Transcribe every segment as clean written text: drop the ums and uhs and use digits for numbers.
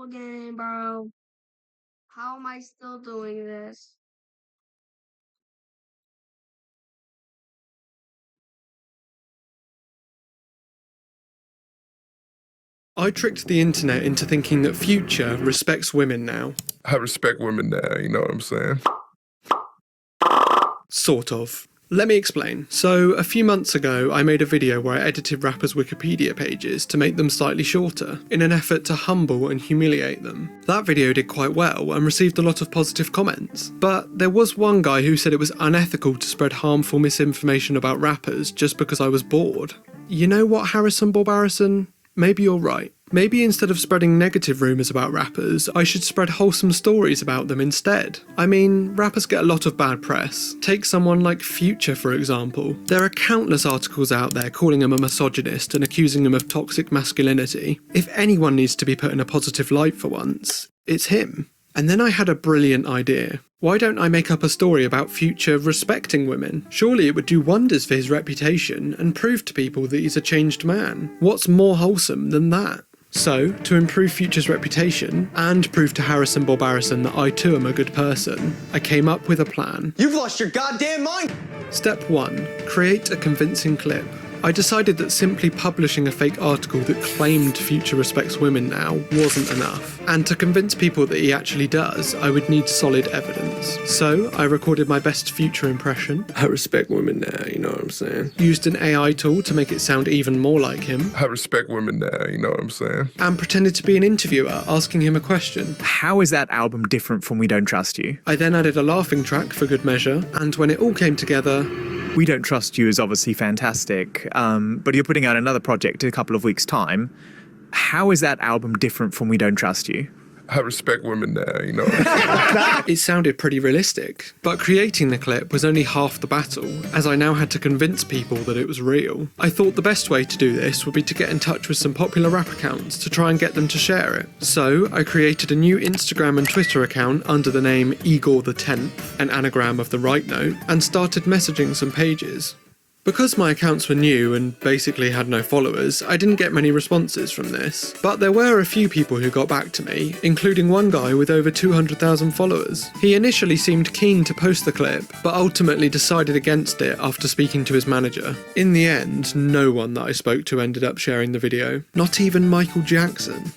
again, bro. How am I still doing this? I tricked the internet into thinking that Future respects women now. I respect women now, you know what I'm saying? Sort of. Let me explain. So, a few months ago, I made a video where I edited rappers' Wikipedia pages to make them slightly shorter, in an effort to humble and humiliate them. That video did quite well and received a lot of positive comments. But there was one guy who said it was unethical to spread harmful misinformation about rappers just because I was bored. You know what, Harrison Barbarison? Maybe you're right. Maybe instead of spreading negative rumours about rappers, I should spread wholesome stories about them instead. I mean, rappers get a lot of bad press. Take someone like Future, for example. There are countless articles out there calling him a misogynist and accusing him of toxic masculinity. If anyone needs to be put in a positive light for once, it's him. And then I had a brilliant idea. Why don't I make up a story about Future respecting women? Surely it would do wonders for his reputation and prove to people that he's a changed man. What's more wholesome than that? So, to improve Future's reputation, and prove to Harrison Barbarison that I too am a good person, I came up with a plan. You've lost your goddamn mind! Step 1. Create a convincing clip. I decided that simply publishing a fake article that claimed Future respects women now wasn't enough, and to convince people that he actually does, I would need solid evidence. So, I recorded my best Future impression. I respect women now, you know what I'm saying. Used an AI tool to make it sound even more like him. I respect women now, you know what I'm saying? And pretended to be an interviewer asking him a question. How is that album different from We Don't Trust You? I then added a laughing track for good measure, and when it all came together, We Don't Trust You is obviously fantastic, but you're putting out another project in a couple of weeks' time. How is that album different from We Don't Trust You? I respect women now, you know what I'm saying? it sounded pretty realistic. But creating the clip was only half the battle, as I now had to convince people that it was real. I thought the best way to do this would be to get in touch with some popular rap accounts to try and get them to share it. So I created a new Instagram and Twitter account under the name Igor the 10th, an anagram of the right note, and started messaging some pages. Because my accounts were new and basically had no followers, I didn't get many responses from this. But there were a few people who got back to me, including one guy with over 200,000 followers. He initially seemed keen to post the clip, but ultimately decided against it after speaking to his manager. In the end, no one that I spoke to ended up sharing the video. Not even Michael Jackson.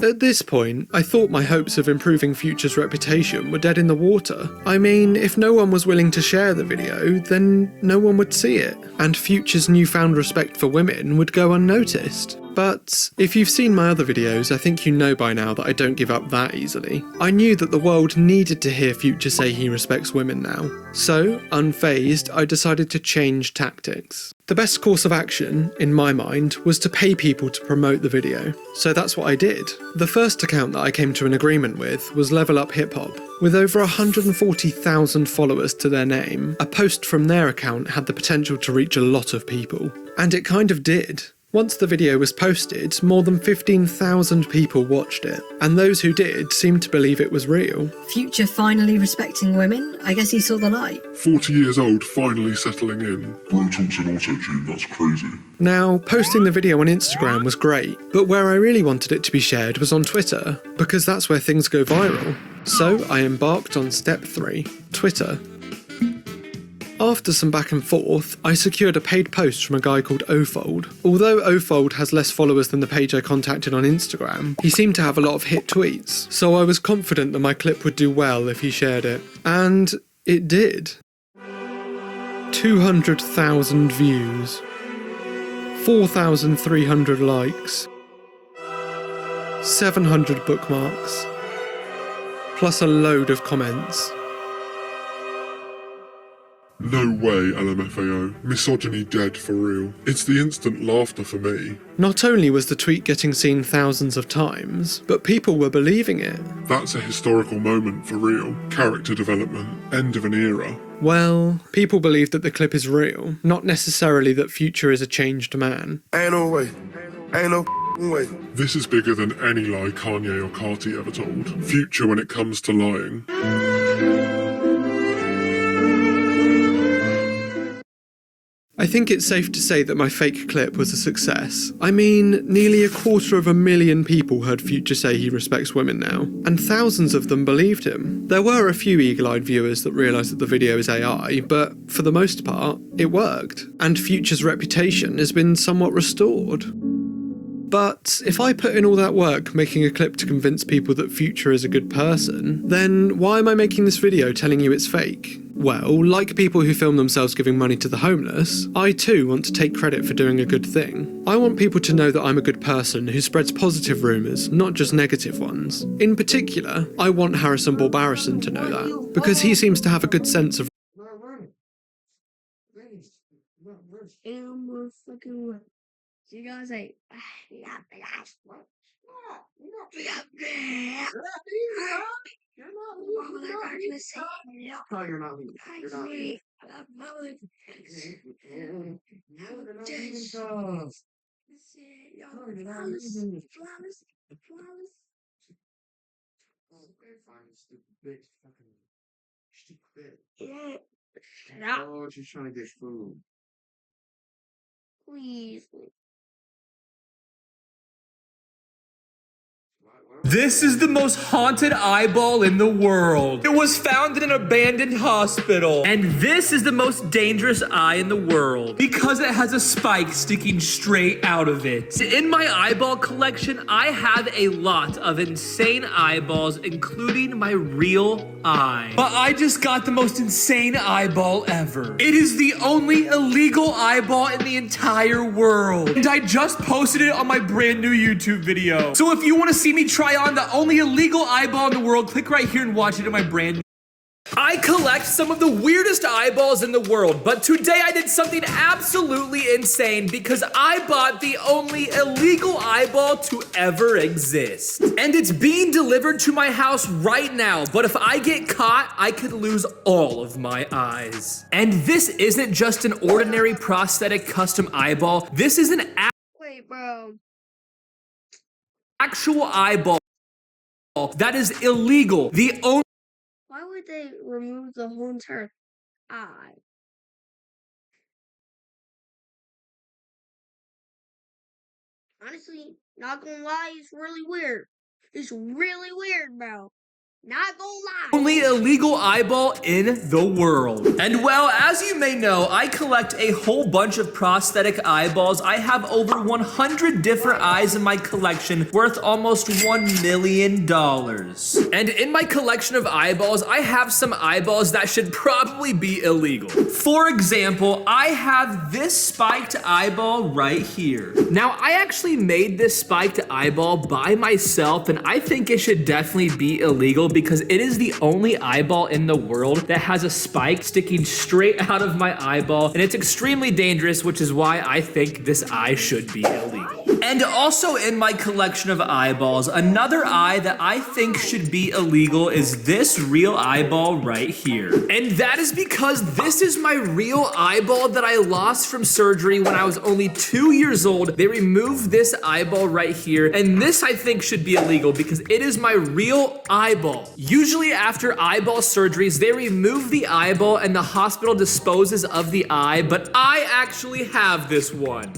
At this point, I thought my hopes of improving Future's reputation were dead in the water. I mean, if no one was willing to share the video, then no one would see it, and Future's newfound respect for women would go unnoticed. But if you've seen my other videos, I think you know by now that I don't give up that easily. I knew that the world needed to hear Future say he respects women now. So, unfazed, I decided to change tactics. The best course of action, in my mind, was to pay people to promote the video. So that's what I did. The first account that I came to an agreement with was Level Up Hip Hop. With over 140,000 followers to their name, a post from their account had the potential to reach a lot of people. And it kind of did. Once the video was posted, more than 15,000 people watched it, and those who did seemed to believe it was real. Future finally respecting women? I guess he saw the light. 40 years old, finally settling in. Bro talks in auto-tune, that's crazy. Now, posting the video on Instagram was great, but where I really wanted it to be shared was on Twitter, because that's where things go viral. So I embarked on step 3, Twitter. After some back and forth, I secured a paid post from a guy called Ofold. Although Ofold has less followers than the page I contacted on Instagram, he seemed to have a lot of hit tweets, so I was confident that my clip would do well if he shared it. And it did. 200,000 views, 4,300 likes, 700 bookmarks, plus a load of comments. No way, LMFAO. Misogyny dead for real. It's the instant laughter for me. Not only was the tweet getting seen thousands of times, but people were believing it. That's a historical moment for real. Character development. End of an era. Well, people believe that the clip is real, not necessarily that Future is a changed man. Ain't no way. Ain't no way. This is bigger than any lie Kanye or Carti ever told. Future when it comes to lying. I think it's safe to say that my fake clip was a success. I mean, nearly 250,000 people heard Future say he respects women now, and thousands of them believed him. There were a few eagle-eyed viewers that realised that the video is AI, but for the most part, it worked, and Future's reputation has been somewhat restored. But if I put in all that work making a clip to convince people that Future is a good person, then why am I making this video telling you it's fake? Well, like people who film themselves giving money to the homeless, I too want to take credit for doing a good thing. I want people to know that I'm a good person who spreads positive rumours, not just negative ones. In particular, I want Harrison Barbarison to know that, because he seems to have a good sense of You guys say, No, you're not leaving. You're not leaving. Oh, she's trying to get food. Please. This is the most haunted eyeball in the world. It was found in an abandoned hospital. And this is the most dangerous eye in the world because it has a spike sticking straight out of it. In my eyeball collection, I have a lot of insane eyeballs, including my real eye. But I just got the most insane eyeball ever. It is the only illegal eyeball in the entire world. And I just posted it on my brand new YouTube video. So if you want to see me try on the only illegal eyeball in the world, click right here and watch it in my brand new. I collect some of the weirdest eyeballs in the world, but today I did something absolutely insane because I bought the only illegal eyeball to ever exist. And it's being delivered to my house right now, but if I get caught, I could lose all of my eyes. And this isn't just an ordinary prosthetic custom eyeball, this is an Wait, bro. actual eyeball that is illegal. The only Why would they remove the whole entire eye? Honestly, not gonna lie, it's really weird. It's really weird, bro. Not gonna lie. only illegal eyeball in the world. And well, as you may know, I collect a whole bunch of prosthetic eyeballs. I have over 100 different eyes in my collection, worth almost $1 million. And in my collection of eyeballs, I have some eyeballs that should probably be illegal. For example, I have this spiked eyeball right here. Now, I actually made this spiked eyeball by myself, and I think it should definitely be illegal because it is the only eyeball in the world that has a spike sticking straight out of my eyeball, and it's extremely dangerous, which is why I think this eye should be illegal. And also in my collection of eyeballs, another eye that I think should be illegal is this real eyeball right here. And that is because this is my real eyeball that I lost from surgery when I was only 2 years old. They removed this eyeball right here, and this I think should be illegal because it is my real eyeball. Usually after eyeball surgeries, they remove the eyeball and the hospital disposes of the eye, but I actually have this one.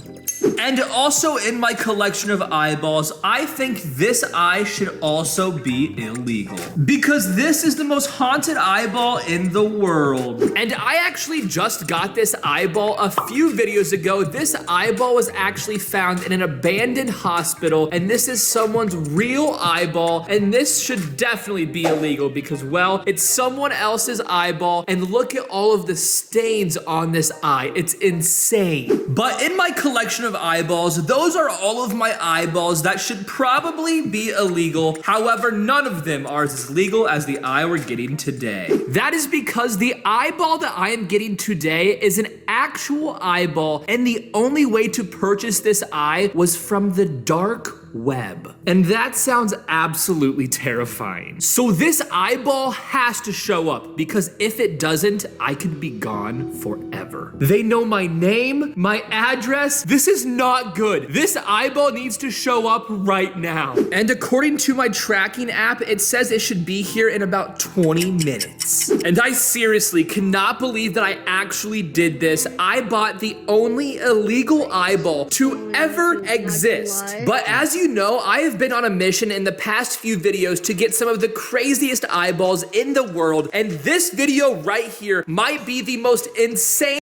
And also in my collection of eyeballs, I think this eye should also be illegal because this is the most haunted eyeball in the world. And I actually just got this eyeball a few videos ago. This eyeball was actually found in an abandoned hospital, and this is someone's real eyeball, and this should definitely be illegal because, well, it's someone else's eyeball, and look at all of the stains on this eye. It's insane. But in my collection of eyeballs, those are all of my eyeballs that should probably be illegal. However, none of them are as legal as the eye we're getting today. That is because the eyeball that I am getting today is an actual eyeball, and the only way to purchase this eye was from the dark web. And that sounds absolutely terrifying. So this eyeball has to show up, because if it doesn't, I could be gone forever. They know my name, my address. This is not good. This eyeball needs to show up right now. And according to my tracking app, it says it should be here in about 20 minutes. And I seriously cannot believe that I actually did this. I bought the only illegal eyeball to ever exist. But as you know, I have been on a mission in the past few videos to get some of the craziest eyeballs in the world, and this video right here might be the most insane.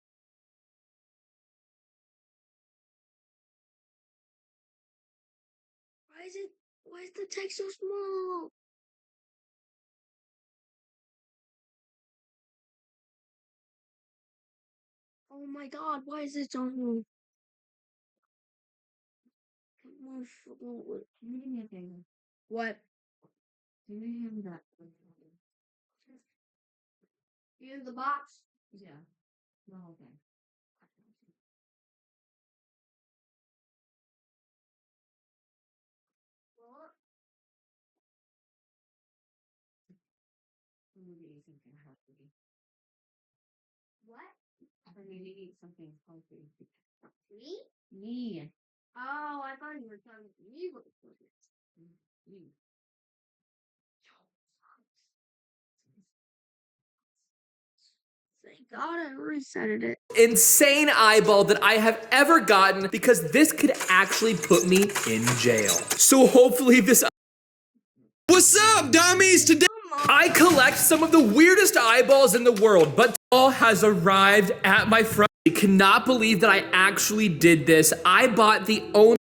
Why is the text so small? Oh my god, why is it so small? What? Use the box? Yeah. No, okay. What? What? I need to eat something healthy. Me? Me. Oh, I thought you were telling me what it was. Thank God I resetted it. Insane eyeball that I have ever gotten, because this could actually put me in jail. So hopefully this. What's up, dummies? Today I collect some of the weirdest eyeballs in the world, but all has arrived at my front. I cannot believe that I actually did this. I bought the only.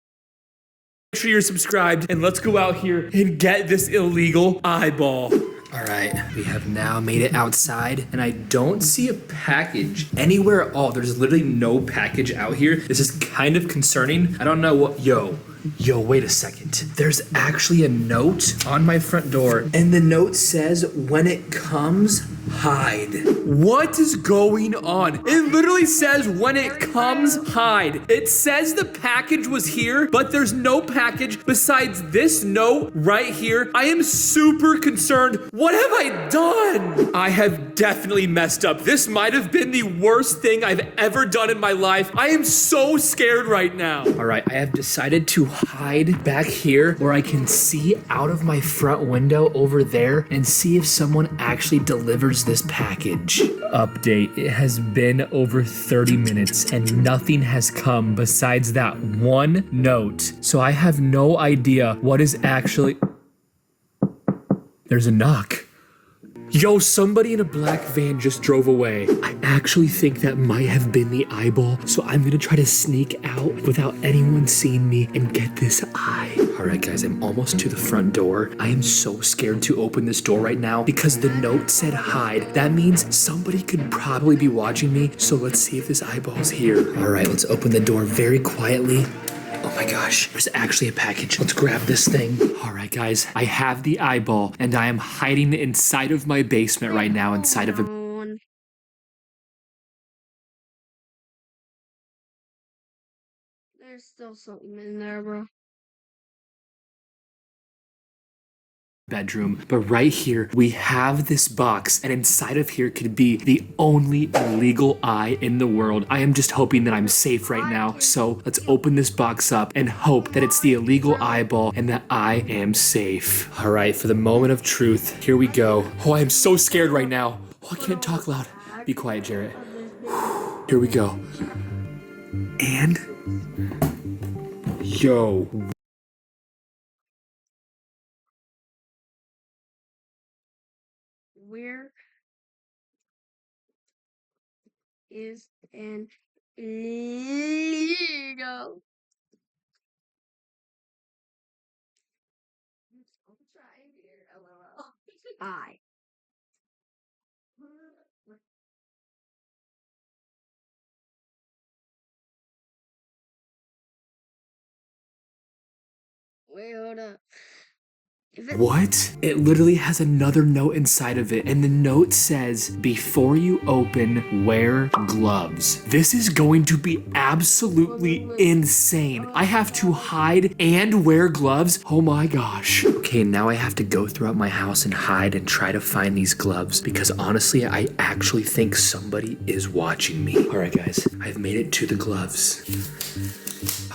Make sure you're subscribed, and let's go out here and get this illegal eyeball. All right, we have now made it outside, and I don't see a package anywhere at all. There's literally no package out here. This is kind of concerning. I don't know what. Yo, wait a second. There's actually a note on my front door, and the note says, when it comes, hide. What is going on? It literally says, when it comes, hide. It says the package was here, but there's no package besides this note right here. I am super concerned. What have I done? I have definitely messed up. This might have been the worst thing I've ever done in my life. I am so scared right now. All right, I have decided to hide back here where I can see out of my front window over there and see if someone actually delivers this package. Update, it has been over 30 minutes and nothing has come besides that one note. So I have no idea what is actually. There's a knock. Yo, somebody in a black van just drove away. I actually think that might have been the eyeball, so I'm gonna try to sneak out without anyone seeing me and get this eye. All right, guys, I'm almost to the front door. I am so scared to open this door right now because the note said hide. That means somebody could probably be watching me, so let's see if this eyeball's here. All right, let's open the door very quietly. Oh my gosh, there's actually a package. Let's grab this thing. All right, guys, I have the eyeball, and I am hiding inside of my basement right now, inside of a There's still something in there, bro. bedroom. But right here, we have this box, and inside of here could be the only illegal eye in the world. I am just hoping that I'm safe right now. So let's open this box up and hope that it's the illegal eyeball and that I am safe. All right, for the moment of truth, here we go. Oh, I am so scared right now. Oh, I can't talk loud. Be quiet, Jarrett. Here we go. And yo. Where is an illegal? I. Wait, hold up. What? It literally has another note inside of it, and the note says, before you open, wear gloves. This is going to be absolutely insane. I have to hide and wear gloves? Oh my gosh. Okay, now I have to go throughout my house and hide and try to find these gloves, because honestly, I actually think somebody is watching me. All right, guys, I've made it to the gloves.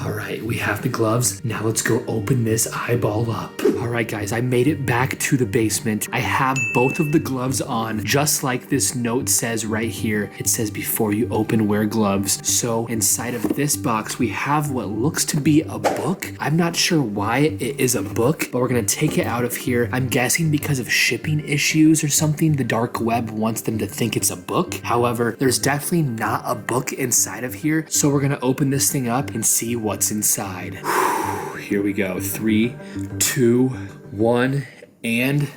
All right, we have the gloves. Now let's go open this eyeball up. All right, guys, I made it back to the basement. I have both of the gloves on, just like this note says right here. It says, before you open, wear gloves. So inside of this box, we have what looks to be a book. I'm not sure why it is a book, but we're gonna take it out of here. I'm guessing because of shipping issues or something, the dark web wants them to think it's a book. However, there's definitely not a book inside of here. So we're gonna open this thing up and see what's inside. Here we go. 3, 2, 1, and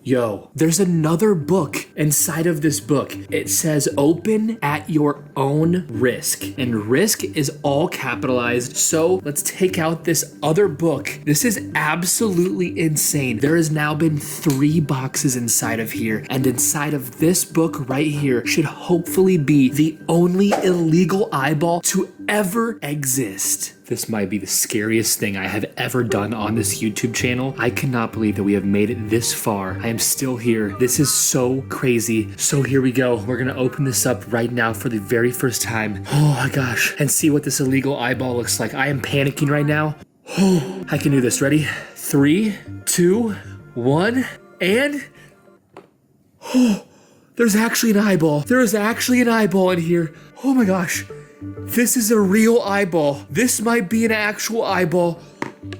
yo, there's another book inside of this book. It says open at your own risk, and risk is all capitalized. So let's take out this other book. This is absolutely insane. There has now been 3 boxes inside of here, and inside of this book right here should hopefully be the only illegal eyeball to ever exist. This might be the scariest thing I have ever done on this YouTube channel. I cannot believe that we have made it this far. I am still here. This is so crazy. So here we go. We're gonna open this up right now for the very first time. Oh my gosh. And see what this illegal eyeball looks like. I am panicking right now. Oh, I can do this. Ready? 3, 2, 1, and oh, there's actually an eyeball. There is actually an eyeball in here. Oh my gosh. This is a real eyeball. This might be an actual eyeball.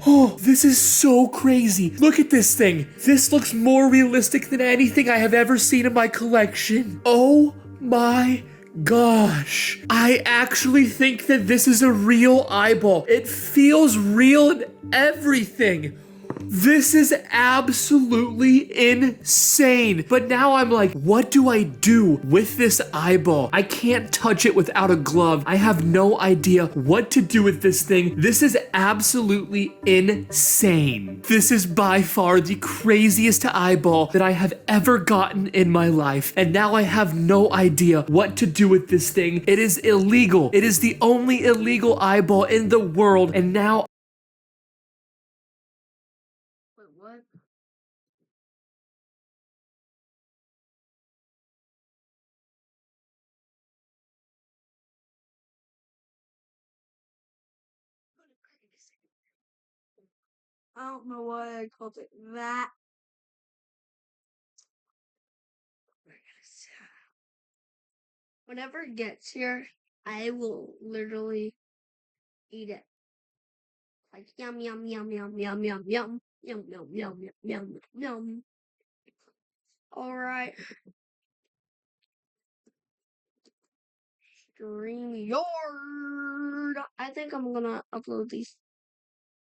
Oh, this is so crazy. Look at this thing. This looks more realistic than anything I have ever seen in my collection. Oh my gosh. I actually think that this is a real eyeball. It feels real and everything. This is absolutely insane. But now I'm like, what do I do with this eyeball? I can't touch it without a glove. I have no idea what to do with this thing. This is absolutely insane. This is by far the craziest eyeball that I have ever gotten in my life. And now I have no idea what to do with this thing. It is illegal. It is the only illegal eyeball in the world. And now Wait, what? I don't know why I called it that. Whenever it gets here, I will literally eat it. Like yum yum yum yum yum yum yum yum yum yum yum yum yum. Alright. StreamYard. I think I'm gonna upload these